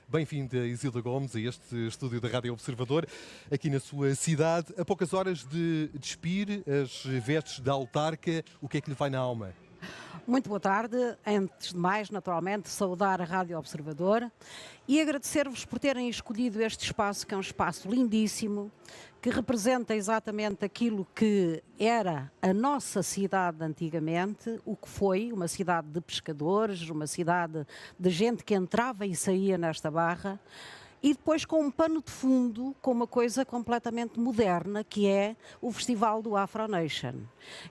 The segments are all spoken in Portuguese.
Bem-vinda, Isilda Gomes, a este estúdio da Rádio Observador, aqui na sua cidade. A poucas horas de despir as vestes da autarca, o que é que lhe vai na alma? Muito boa tarde. Antes de mais, naturalmente, saudar a Rádio Observador e agradecer-vos por terem escolhido este espaço, que é um espaço lindíssimo, que representa exatamente aquilo que era a nossa cidade antigamente, o que foi uma cidade de pescadores, uma cidade de gente que entrava e saía nesta barra. E depois com um pano de fundo, com uma coisa completamente moderna, que é o Festival do Afro Nation.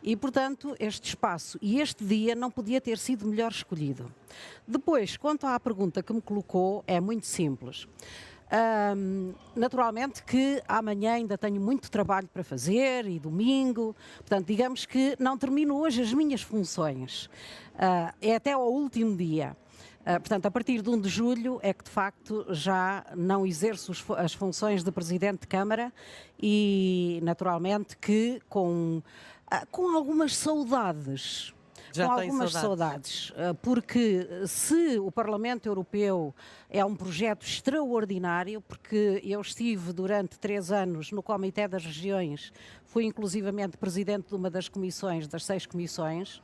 E, portanto, este espaço e este dia não podia ter sido melhor escolhido. Depois, quanto à pergunta que me colocou, é muito simples. Naturalmente que amanhã ainda tenho muito trabalho para fazer e domingo, portanto, digamos que não termino hoje as minhas funções. É até ao último dia. Portanto, a partir de 1 de julho é que, de facto, já não exerço as funções de Presidente de Câmara e, naturalmente, que com algumas saudades. Já com tem algumas saudades, porque se o Parlamento Europeu é um projeto extraordinário, porque eu estive durante 3 anos no Comitê das Regiões, fui inclusivamente Presidente de uma das comissões, das 6 comissões.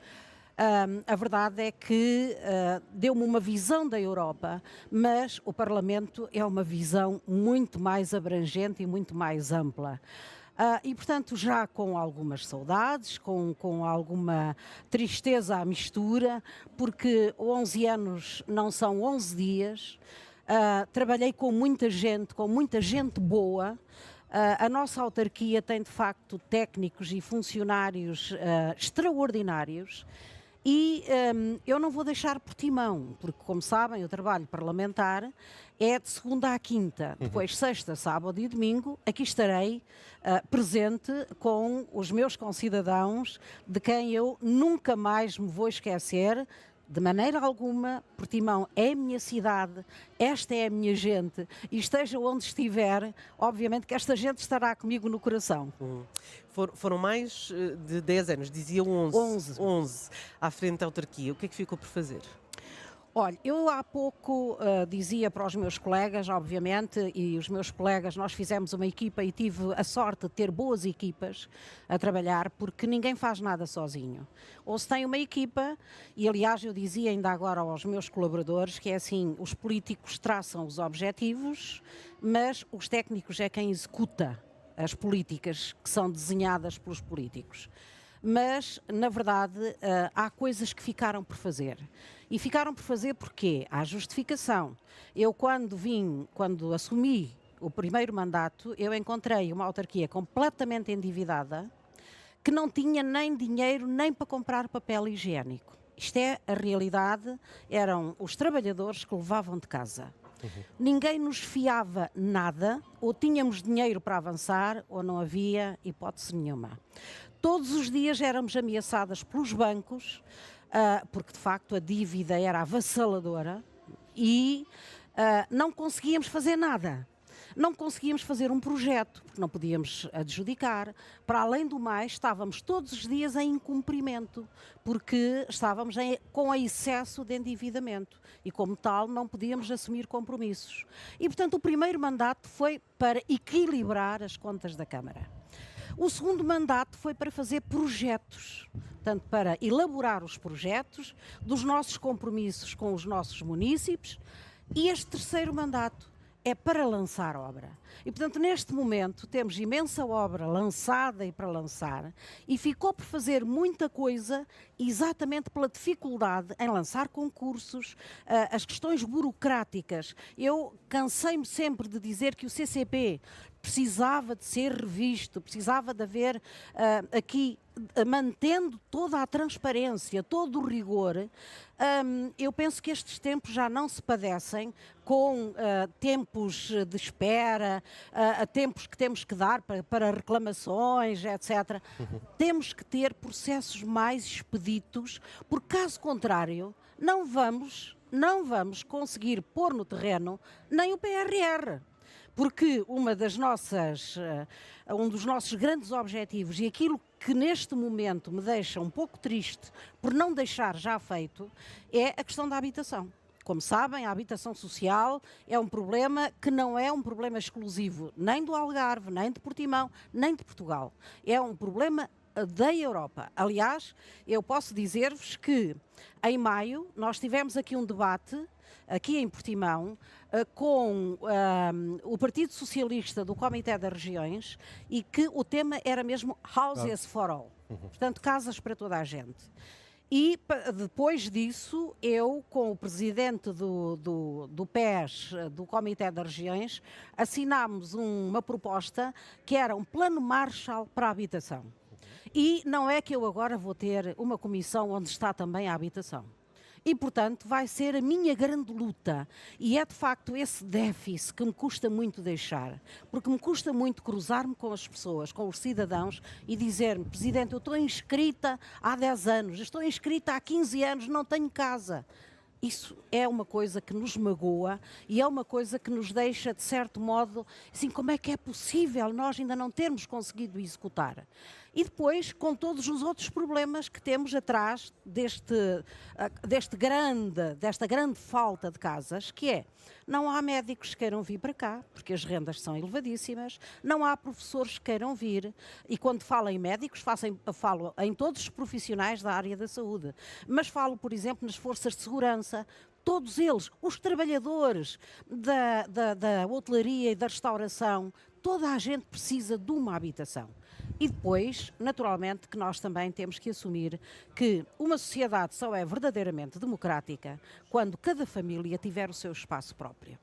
A verdade é que deu-me uma visão da Europa, mas o Parlamento é uma visão muito mais abrangente e muito mais ampla. E, portanto, já com algumas saudades, com alguma tristeza à mistura, porque 11 anos não são 11 dias, trabalhei com muita gente boa. A nossa autarquia tem, de facto, técnicos e funcionários extraordinários. E eu não vou deixar por timão, porque, como sabem, o trabalho parlamentar é de segunda à quinta, depois sexta, sábado e domingo, aqui estarei presente com os meus concidadãos, de quem eu nunca mais me vou esquecer, de maneira alguma. Portimão é a minha cidade, esta é a minha gente, e esteja onde estiver, obviamente que esta gente estará comigo no coração. Foram mais de 10 anos, diziam 11 à frente da autarquia. O que é que ficou por fazer? Olha, eu há pouco dizia para os meus colegas, obviamente, e os meus colegas, nós fizemos uma equipa e tive a sorte de ter boas equipas a trabalhar, porque ninguém faz nada sozinho. Ou se tem uma equipa, e aliás eu dizia ainda agora aos meus colaboradores, que é assim, os políticos traçam os objetivos, mas os técnicos é quem executa as políticas que são desenhadas pelos políticos. Mas, na verdade, há coisas que ficaram por fazer. E ficaram por fazer porque há justificação. Eu, quando assumi o primeiro mandato, eu encontrei uma autarquia completamente endividada, que não tinha nem dinheiro nem para comprar papel higiênico. Isto é a realidade, eram os trabalhadores que levavam de casa. Ninguém nos fiava nada, ou tínhamos dinheiro para avançar, ou não havia hipótese nenhuma. Todos os dias éramos ameaçadas pelos bancos, porque de facto a dívida era avassaladora e não conseguíamos fazer nada. Não conseguíamos fazer um projeto, porque não podíamos adjudicar. Para além do mais, estávamos todos os dias em incumprimento, porque estávamos com excesso de endividamento e, como tal, não podíamos assumir compromissos. E, portanto, o primeiro mandato foi para equilibrar as contas da Câmara. O segundo mandato foi para fazer projetos, portanto, para elaborar os projetos dos nossos compromissos com os nossos munícipes, e este terceiro mandato é para lançar obra. E, portanto, neste momento temos imensa obra lançada e para lançar, e ficou por fazer muita coisa exatamente pela dificuldade em lançar concursos, as questões burocráticas. Eu cansei-me sempre de dizer que o CCP precisava de ser revisto, precisava de haver aqui, mantendo toda a transparência, todo o rigor. Eu penso que estes tempos já não se padecem com tempos de espera, tempos que temos que dar para reclamações, etc. Temos que ter processos mais expeditos, porque caso contrário não vamos conseguir pôr no terreno nem o PRR. Porque um dos nossos grandes objetivos, e aquilo que neste momento me deixa um pouco triste por não deixar já feito, é a questão da habitação. Como sabem, a habitação social é um problema que não é um problema exclusivo nem do Algarve, nem de Portimão, nem de Portugal. É um problema da Europa. Aliás, eu posso dizer-vos que em maio nós tivemos aqui um debate, aqui em Portimão, com o Partido Socialista do Comitê das Regiões e que o tema era mesmo Houses for All. Portanto, casas para toda a gente. E depois disso, eu, com o presidente do PES, do Comitê das Regiões, assinámos uma proposta que era um plano Marshall para a habitação. E não é que eu agora vou ter uma comissão onde está também a habitação. E, portanto, vai ser a minha grande luta. E é, de facto, esse déficit que me custa muito deixar. Porque me custa muito cruzar-me com as pessoas, com os cidadãos e dizer-me, Presidente, eu estou inscrita há 10 anos, estou inscrita há 15 anos, não tenho casa. Isso é uma coisa que nos magoa e é uma coisa que nos deixa, de certo modo, assim, como é que é possível nós ainda não termos conseguido executar? E depois, com todos os outros problemas que temos atrás desta grande falta de casas, que é, não há médicos que queiram vir para cá, porque as rendas são elevadíssimas, não há professores que queiram vir, e quando falo em médicos, falo em todos os profissionais da área da saúde, mas falo, por exemplo, nas forças de segurança, todos eles, os trabalhadores da hotelaria e da restauração, toda a gente precisa de uma habitação. E depois, naturalmente, que nós também temos que assumir que uma sociedade só é verdadeiramente democrática quando cada família tiver o seu espaço próprio.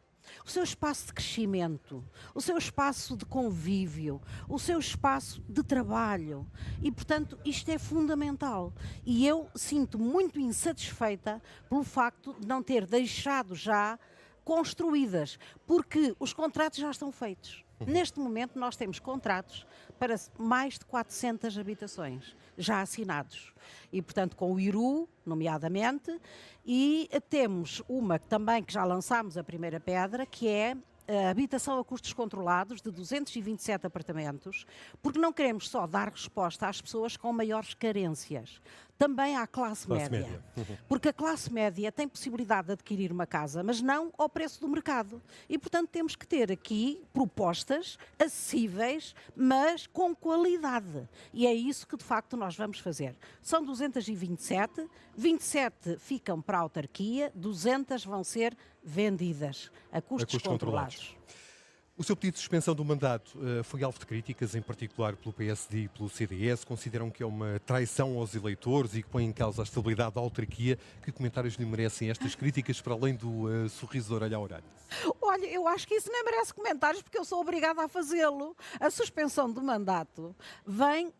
O seu espaço de crescimento, o seu espaço de convívio, o seu espaço de trabalho. E, portanto, isto é fundamental. E eu sinto muito insatisfeita pelo facto de não ter deixado já construídas, porque os contratos já estão feitos. Neste momento nós temos contratos para mais de 400 habitações já assinados e, portanto, com o IRU, nomeadamente, e temos uma também que já lançámos a primeira pedra, que é a habitação a custos controlados de 227 apartamentos, porque não queremos só dar resposta às pessoas com maiores carências, também à classe média. Porque a classe média tem possibilidade de adquirir uma casa, mas não ao preço do mercado. E, portanto, temos que ter aqui propostas acessíveis, mas com qualidade. E é isso que, de facto, nós vamos fazer. São 227, 27 ficam para a autarquia, 200 vão ser vendidas a custos controlados. O seu pedido de suspensão do mandato foi alvo de críticas, em particular pelo PSD e pelo CDS. Consideram que é uma traição aos eleitores e que põe em causa a estabilidade da autarquia. Que comentários lhe merecem estas críticas, para além do sorriso de orelha a orelha? Olha, eu acho que isso nem merece comentários, porque eu sou obrigada a fazê-lo. A suspensão do mandato vem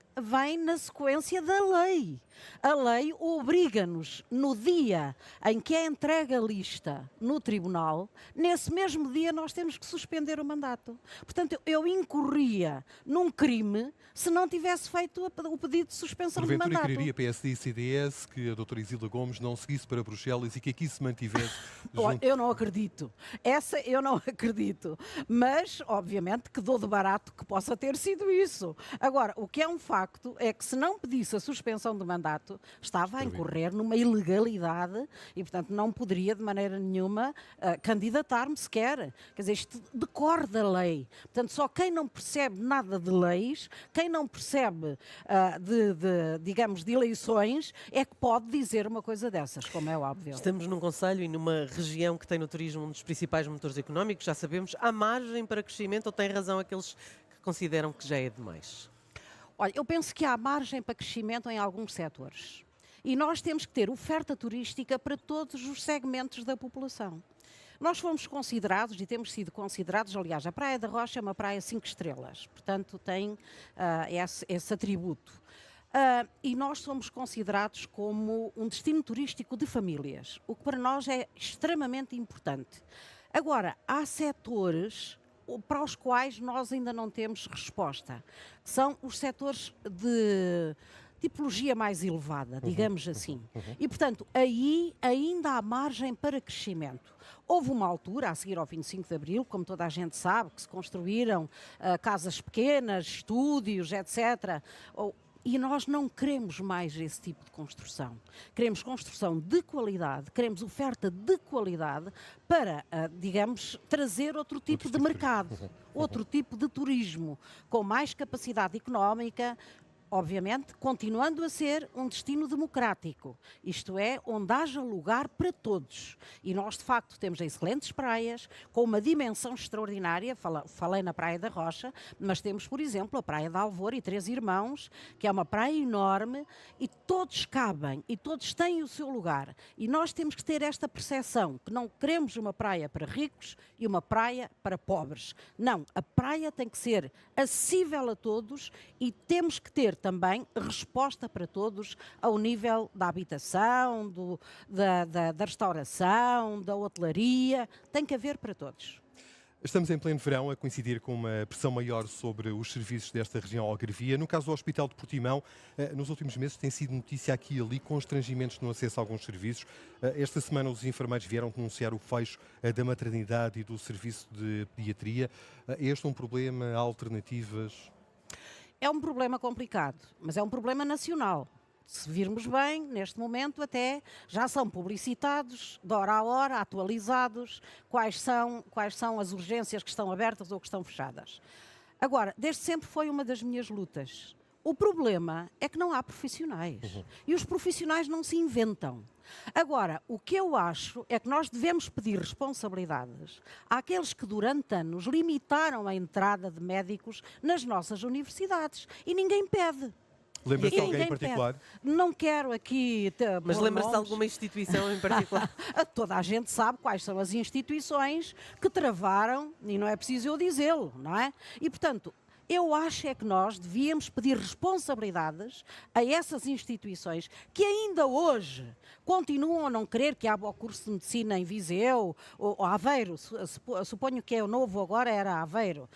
na sequência da lei. A lei obriga-nos, no dia em que é entregue a lista no tribunal, nesse mesmo dia nós temos que suspender o mandato. Portanto, eu incorria num crime se não tivesse feito o pedido de suspensão do mandato. Porventura quereria PSD e CDS que a doutora Isilda Gomes não seguisse para Bruxelas e que aqui se mantivesse junto... Eu não acredito. Essa eu não acredito. Mas, obviamente, que dou de barato que possa ter sido isso. Agora, o que é um facto é que se não pedisse a suspensão do mandato, estava a incorrer numa ilegalidade e, portanto, não poderia de maneira nenhuma candidatar-me sequer. Quer dizer, isto decorre da lei. Portanto, só quem não percebe nada de leis, quem não percebe digamos, de eleições, é que pode dizer uma coisa dessas, como é óbvio. Estamos num concelho e numa região que tem no turismo um dos principais motores económicos, já sabemos. Há margem para crescimento ou tem razão aqueles que consideram que já é demais? Olha, eu penso que há margem para crescimento em alguns setores. E nós temos que ter oferta turística para todos os segmentos da população. Nós fomos considerados, e temos sido considerados, aliás, a Praia da Rocha é uma praia 5 estrelas, portanto tem esse atributo. E nós somos considerados como um destino turístico de famílias, o que para nós é extremamente importante. Agora, há setores para os quais nós ainda não temos resposta, que são os setores de tipologia mais elevada, digamos assim. E, portanto, aí ainda há margem para crescimento. Houve uma altura, a seguir ao 25 de Abril, como toda a gente sabe, que se construíram casas pequenas, estúdios, etc., E nós não queremos mais esse tipo de construção. Queremos construção de qualidade, queremos oferta de qualidade para, digamos, trazer outro tipo de mercado, outro tipo de turismo, com mais capacidade económica, obviamente, continuando a ser um destino democrático, isto é, onde haja lugar para todos. E nós, de facto, temos excelentes praias, com uma dimensão extraordinária, falei na Praia da Rocha, mas temos, por exemplo, a Praia de Alvor e Três Irmãos, que é uma praia enorme, e todos cabem, e todos têm o seu lugar. E nós temos que ter esta percepção, que não queremos uma praia para ricos e uma praia para pobres. Não, a praia tem que ser acessível a todos e temos que ter também resposta para todos ao nível da habitação, da restauração, da hotelaria, tem que haver para todos. Estamos em pleno verão, a coincidir com uma pressão maior sobre os serviços desta região algarvia. No caso do Hospital de Portimão, nos últimos meses tem sido notícia aqui e ali constrangimentos no acesso a alguns serviços. Esta semana os enfermeiros vieram denunciar o fecho da maternidade e do serviço de pediatria. É este um problema? Há alternativas? É um problema complicado, mas é um problema nacional. Se virmos bem, neste momento até já são publicitados, de hora a hora, atualizados, quais são as urgências que estão abertas ou que estão fechadas. Agora, desde sempre foi uma das minhas lutas. O problema é que não há profissionais. E os profissionais não se inventam. Agora, o que eu acho é que nós devemos pedir responsabilidades àqueles que durante anos limitaram a entrada de médicos nas nossas universidades. E ninguém pede. Lembra-se de alguém em particular? Não quero aqui... Mas lembra-se de alguma instituição em particular? Toda a gente sabe quais são as instituições que travaram, e não é preciso eu dizê-lo, não é? E, portanto, eu acho é que nós devíamos pedir responsabilidades a essas instituições que ainda hoje continuam a não querer que abra o curso de medicina em Viseu ou Aveiro, suponho que é o novo agora, era Aveiro,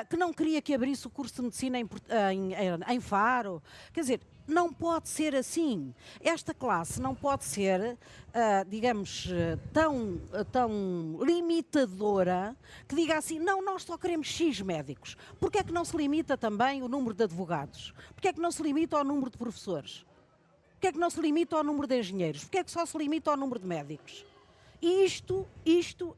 que não queria que abrisse o curso de medicina em Faro. Quer dizer, não pode ser assim. Esta classe não pode ser, digamos, tão limitadora que diga assim, não, nós só queremos X médicos. Porquê é que não se limita também o número de advogados? Porquê é que não se limita ao número de professores? Porquê é que não se limita ao número de engenheiros? Porquê é que só se limita ao número de médicos? E isto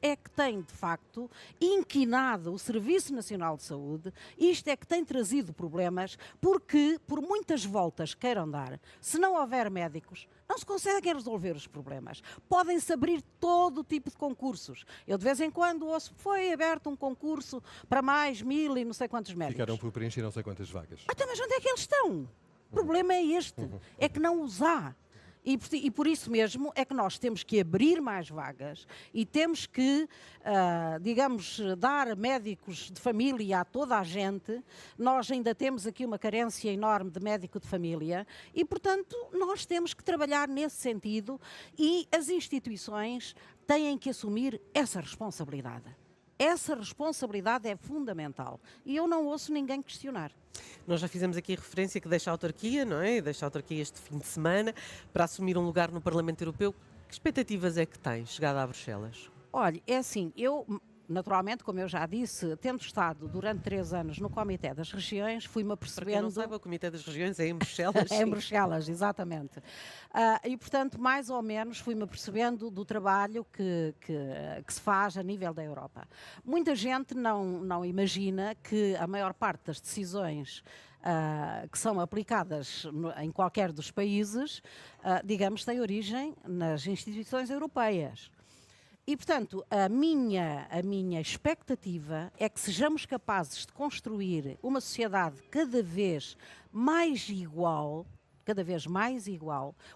é que tem, de facto, inquinado o Serviço Nacional de Saúde, isto é que tem trazido problemas, porque, por muitas voltas que queiram dar, se não houver médicos, não se conseguem resolver os problemas. Podem-se abrir todo o tipo de concursos. Eu, de vez em quando, ouço, foi aberto um concurso para mais 1000 e não sei quantos médicos. Ficaram por preencher não sei quantas vagas. Então, mas onde é que eles estão? O problema é este, é que não os há. E por isso mesmo é que nós temos que abrir mais vagas e temos que, digamos, dar médicos de família a toda a gente. Nós ainda temos aqui uma carência enorme de médico de família e, portanto, nós temos que trabalhar nesse sentido e as instituições têm que assumir essa responsabilidade. Essa responsabilidade é fundamental e eu não ouço ninguém questionar. Nós já fizemos aqui referência que deixa a autarquia, não é? Deixa a autarquia este fim de semana para assumir um lugar no Parlamento Europeu. Que expectativas é que tem chegada a Bruxelas? Olha, é assim, eu... Naturalmente, como eu já disse, tendo estado durante 3 anos no Comitê das Regiões, fui-me apercebendo... Para quem não sabe, o Comitê das Regiões é em Bruxelas. É em Bruxelas, exatamente. E, portanto, mais ou menos fui-me apercebendo do trabalho que se faz a nível da Europa. Muita gente não imagina que a maior parte das decisões que são aplicadas em qualquer dos países, digamos, tem origem nas instituições europeias. E, portanto, a minha expectativa é que sejamos capazes de construir uma sociedade cada vez mais igual,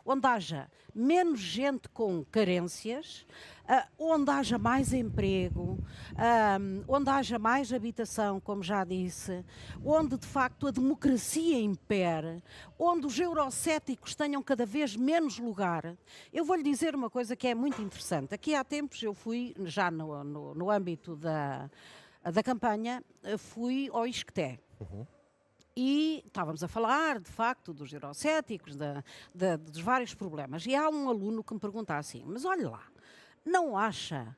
onde haja menos gente com carências, onde haja mais emprego, onde haja mais habitação, como já disse, onde de facto a democracia impere, onde os eurocéticos tenham cada vez menos lugar. Eu vou-lhe dizer uma coisa que é muito interessante. Aqui há tempos eu fui, já no âmbito da campanha, fui ao ISCTE. E estávamos a falar, de facto, dos eurocéticos, dos vários problemas. E há um aluno que me pergunta assim, mas olha lá, não acha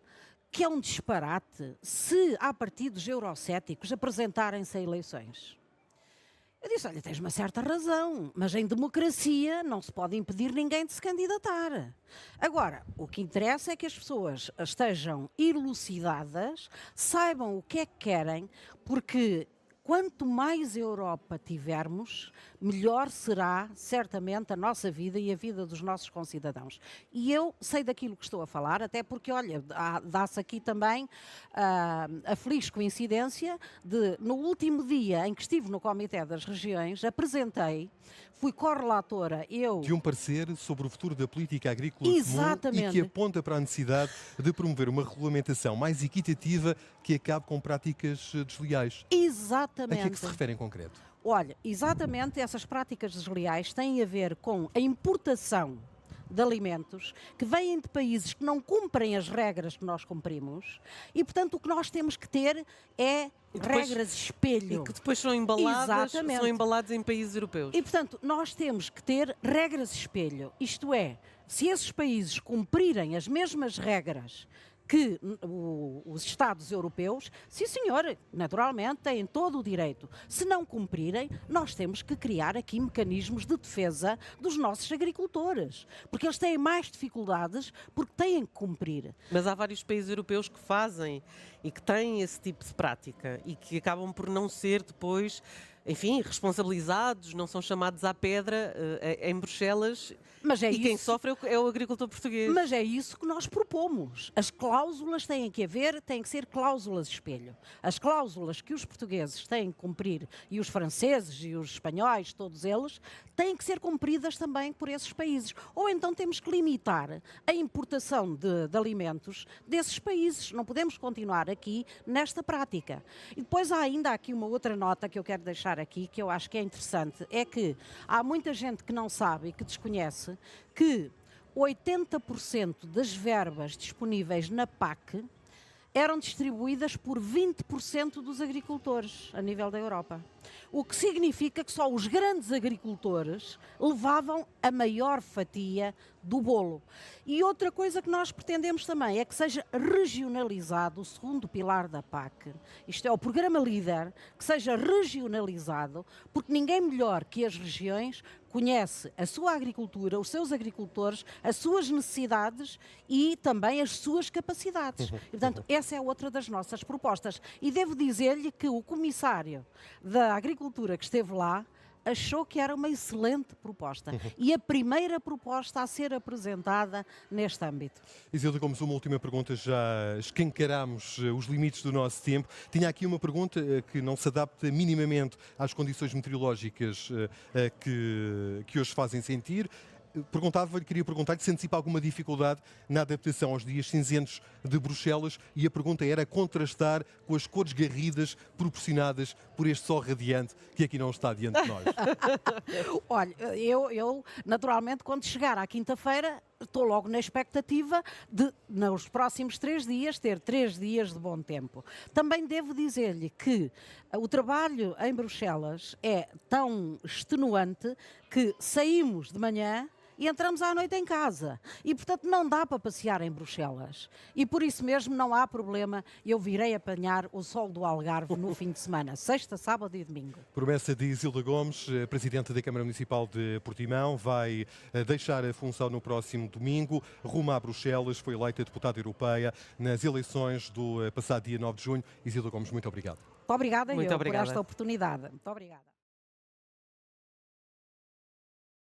que é um disparate se há partidos eurocéticos apresentarem-se a eleições? Eu disse, olha, tens uma certa razão, mas em democracia não se pode impedir ninguém de se candidatar. Agora, o que interessa é que as pessoas estejam elucidadas, saibam o que é que querem, porque quanto mais Europa tivermos, melhor será certamente a nossa vida e a vida dos nossos concidadãos. E eu sei daquilo que estou a falar, até porque, olha, dá-se aqui também a feliz coincidência de, no último dia em que estive no Comitê das Regiões, fui correlatora, de um parecer sobre o futuro da política agrícola comum Exatamente. e que aponta para a necessidade de promover uma regulamentação mais equitativa que acabe com práticas desleais. Exatamente. A que é que se refere em concreto? Olha, exatamente essas práticas desleais têm a ver com a importação de alimentos que vêm de países que não cumprem as regras que nós cumprimos e, portanto, o que nós temos que ter é regras espelho. E que depois são embalados em países europeus. E, portanto, nós temos que ter regras espelho. Isto é, se esses países cumprirem as mesmas regras que os Estados europeus, sim senhor, naturalmente têm todo o direito. Se não cumprirem, nós temos que criar aqui mecanismos de defesa dos nossos agricultores, porque eles têm mais dificuldades porque têm que cumprir. Mas há vários países europeus que fazem e que têm esse tipo de prática e que acabam por não ser depois, enfim, responsabilizados, não são chamados à pedra em Bruxelas. Mas é quem isso. sofre é o agricultor português. Mas é isso que nós propomos. As cláusulas têm que ser cláusulas espelho. As cláusulas que os portugueses têm que cumprir, e os franceses e os espanhóis, todos eles, têm que ser cumpridas também por esses países. Ou então temos que limitar a importação de alimentos desses países. Não podemos continuar aqui nesta prática. E depois há ainda aqui uma outra nota que eu quero deixar aqui, que eu acho que é interessante, é que há muita gente que não sabe e que desconhece que 80% das verbas disponíveis na PAC eram distribuídas por 20% dos agricultores a nível da Europa. O que significa que só os grandes agricultores levavam a maior fatia do bolo. E outra coisa que nós pretendemos também é que seja regionalizado o segundo pilar da PAC. Isto é, o programa LEADER, que seja regionalizado, porque ninguém melhor que as regiões conhece a sua agricultura, os seus agricultores, as suas necessidades e também as suas capacidades. E, portanto, essa é outra das nossas propostas. E devo dizer-lhe que o comissário da Agricultura que esteve lá achou que era uma excelente proposta. E a primeira proposta a ser apresentada neste âmbito. Isilda Gomes, uma última pergunta, já escancarámos os limites do nosso tempo. Tinha aqui uma pergunta que não se adapta minimamente às condições meteorológicas que hoje fazem sentir. Queria perguntar-lhe se antecipa alguma dificuldade na adaptação aos dias cinzentos de Bruxelas, e a pergunta era contrastar com as cores garridas proporcionadas por este sol radiante que aqui não está diante de nós. Olha, eu naturalmente, quando chegar à quinta-feira, estou logo na expectativa de, nos próximos 3 dias, ter 3 dias de bom tempo. Também devo dizer-lhe que o trabalho em Bruxelas é tão extenuante que saímos de manhã e entramos à noite em casa. E, portanto, não dá para passear em Bruxelas. E por isso mesmo não há problema, eu virei apanhar o sol do Algarve no fim de semana, sexta, sábado e domingo. Promessa de Isilda Gomes, Presidente da Câmara Municipal de Portimão, vai deixar a função no próximo domingo, rumo a Bruxelas, foi eleita deputada europeia nas eleições do passado dia 9 de junho. Isilda Gomes, muito obrigado. Muito obrigada Muito por obrigada. esta oportunidade. Muito obrigada.